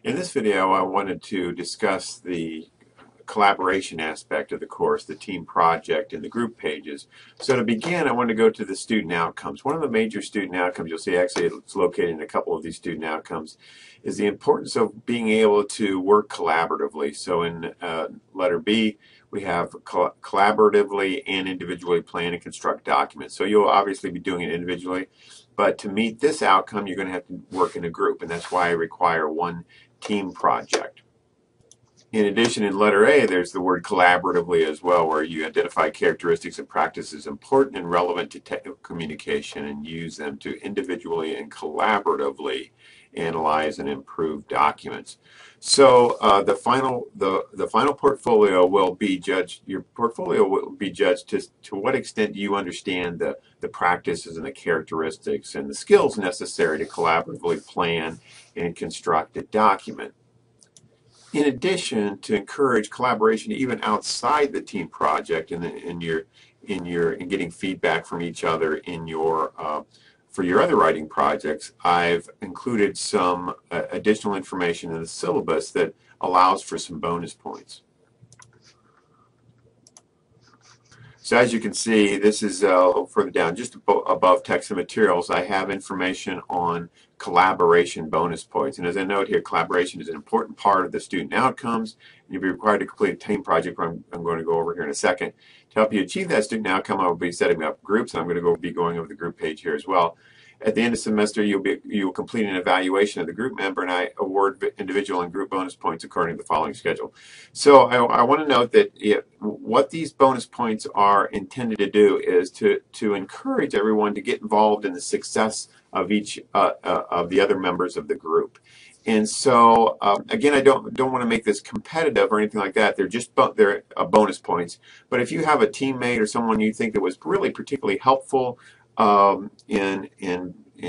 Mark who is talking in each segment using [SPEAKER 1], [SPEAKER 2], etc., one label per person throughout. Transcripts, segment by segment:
[SPEAKER 1] In this video, I wanted to discuss the collaboration aspect of the course, the team project, and the group pages. So to begin, I want to go to the student outcomes. One of the major student outcomes, you'll see actually it's located in a couple of these student outcomes, is the importance of being able to work collaboratively. So in letter B, we have collaboratively and individually plan and construct documents. So you'll obviously be doing it individually, but to meet this outcome, you're going to have to work in a group, and that's why I require one team project. In addition, in letter A, there's the word collaboratively as well, where you identify characteristics and practices important and relevant to technical communication and use them to individually and collaboratively analyze and improve documents. So the final portfolio will be judged. Your portfolio will be judged to what extent you understand the practices and the characteristics and the skills necessary to collaboratively plan and construct a document. In addition, to encourage collaboration even outside the team project and in getting feedback from each other in your for your other writing projects, I've included some additional information in the syllabus that allows for some bonus points. So as you can see, this is a little further down, just above text and materials, I have information on collaboration bonus points. And as I note here, collaboration is an important part of the student outcomes. You'll be required to complete a team project, I'm going to go over here in a second. To help you achieve that student outcome, I will be setting up groups, and I'm going to be going over the group page here as well. At the end of the semester, you will complete an evaluation of the group member, and I award individual and group bonus points according to the following schedule. So I want to note that what these bonus points are intended to do is to encourage everyone to get involved in the success of each of the other members of the group. And so, again, I don't want to make this competitive or anything like that. They're bonus points. But if you have a teammate or someone you think that was really particularly helpful in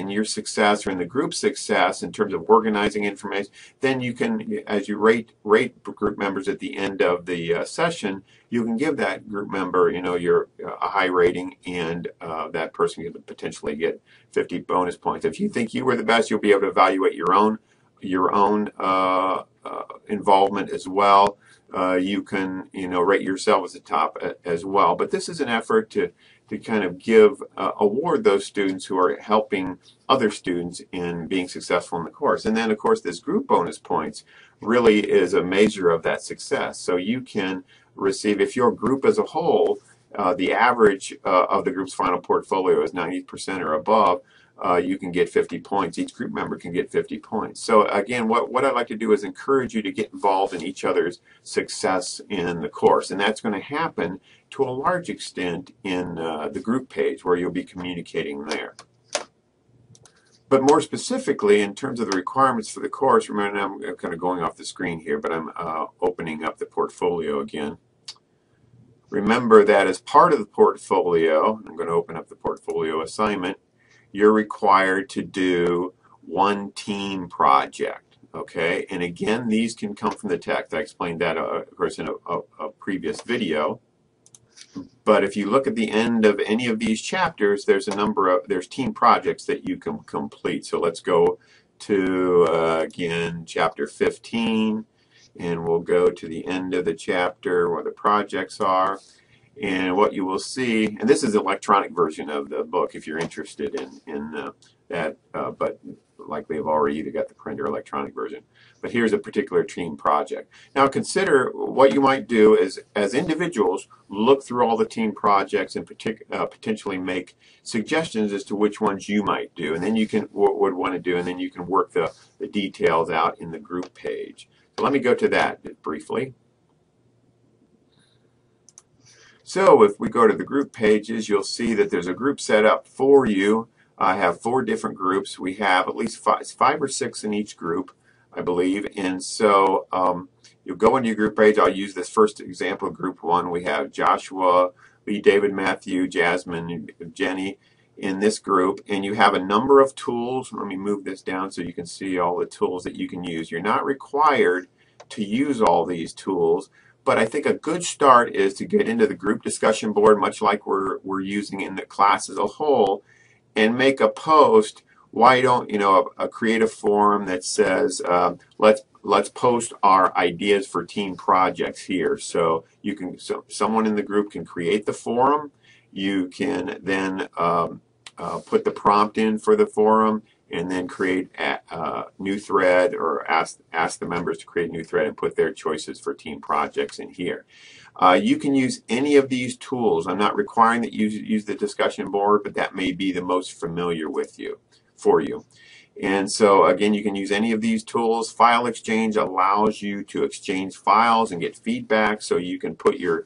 [SPEAKER 1] your success or in the group's success in terms of organizing information, then you can, as you rate group members at the end of the session, you can give that group member, a high rating, and that person can potentially get 50 bonus points. If you think you were the best, you'll be able to evaluate your own involvement as well. You can, rate yourself as the top as well. But this is an effort to kind of award those students who are helping other students in being successful in the course. And then, of course, this group bonus points really is a measure of that success. So you can receive, if your group as a whole, the average of the group's final portfolio is 90% or above, you can get 50 points. Each group member can get 50 points. So again, what I'd like to do is encourage you to get involved in each other's success in the course. And that's going to happen to a large extent in the group page where you'll be communicating there. But more specifically, in terms of the requirements for the course, remember I'm kind of going off the screen here, but I'm opening up the portfolio again. Remember that as part of the portfolio, I'm going to open up the portfolio assignment, you're required to do one team project, okay? And again, these can come from the text. I explained that, of course, in a previous video. But if you look at the end of any of these chapters, there's team projects that you can complete. So let's go to, again, chapter 15, and we'll go to the end of the chapter where the projects are. And what you will see, and this is the electronic version of the book if you're interested in that, but likely have already either got the print or electronic version. But here's a particular team project. Now consider what you might do is, as individuals, look through all the team projects and potentially make suggestions as to which ones you might do, and then you would want to do, and then you can work the details out in the group page. So let me go to that briefly. So if we go to the group pages, you'll see that there's a group set up for you. I have 4 different groups. We have at least 5 or 6 in each group, I believe. And so you'll go into your group page. I'll use this first example, group 1. We have Joshua, Lee, David, Matthew, Jasmine, Jenny in this group. And you have a number of tools. Let me move this down so you can see all the tools that you can use. You're not required to use all these tools. But I think a good start is to get into the group discussion board, much like we're using in the class as a whole, and make a post why don't create a forum that says let's post our ideas for team projects here. So you can someone in the group can create the forum. You can then put the prompt in for the forum, and then create a new thread, or ask the members to create a new thread and put their choices for team projects in here. You can use any of these tools. I'm not requiring that you use the discussion board, but that may be the most familiar for you. And so again, you can use any of these tools. File exchange allows you to exchange files and get feedback, so you can put your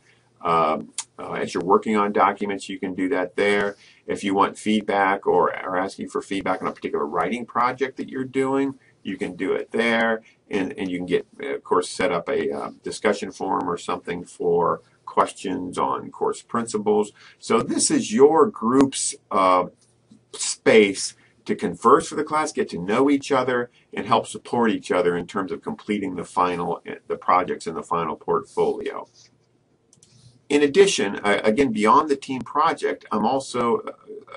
[SPEAKER 1] as you're working on documents, you can do that there. If you want feedback or are asking for feedback on a particular writing project that you're doing, you can do it there. And you can get, of course, set up a discussion forum or something for questions on course principles. So this is your group's space to converse for the class, get to know each other, and help support each other in terms of completing the projects in the final portfolio. In addition, again, beyond the team project, I'm also,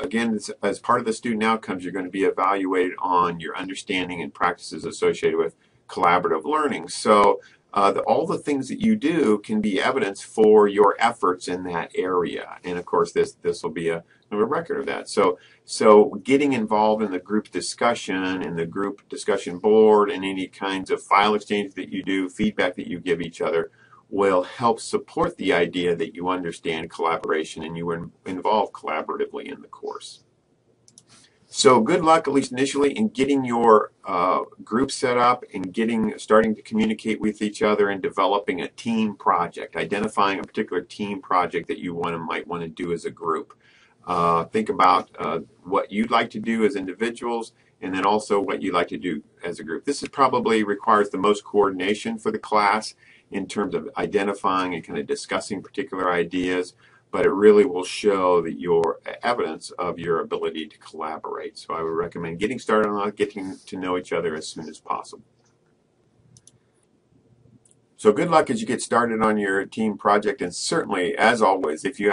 [SPEAKER 1] again, as part of the student outcomes, you're going to be evaluated on your understanding and practices associated with collaborative learning. So all the things that you do can be evidence for your efforts in that area. And of course, this will be a record of that. So getting involved in the group discussion and the group discussion board and any kinds of file exchange that you do, feedback that you give each other, will help support the idea that you understand collaboration and you are involved collaboratively in the course. So good luck, at least initially, in getting your group set up and starting to communicate with each other and developing a team project, identifying a particular team project that you might want to do as a group. Think about what you'd like to do as individuals, and then also what you'd like to do as a group. This probably requires the most coordination for the class in terms of identifying and kind of discussing particular ideas, but it really will show that your evidence of your ability to collaborate. So I would recommend getting started on getting to know each other as soon as possible. So good luck as you get started on your team project, and certainly, as always, if you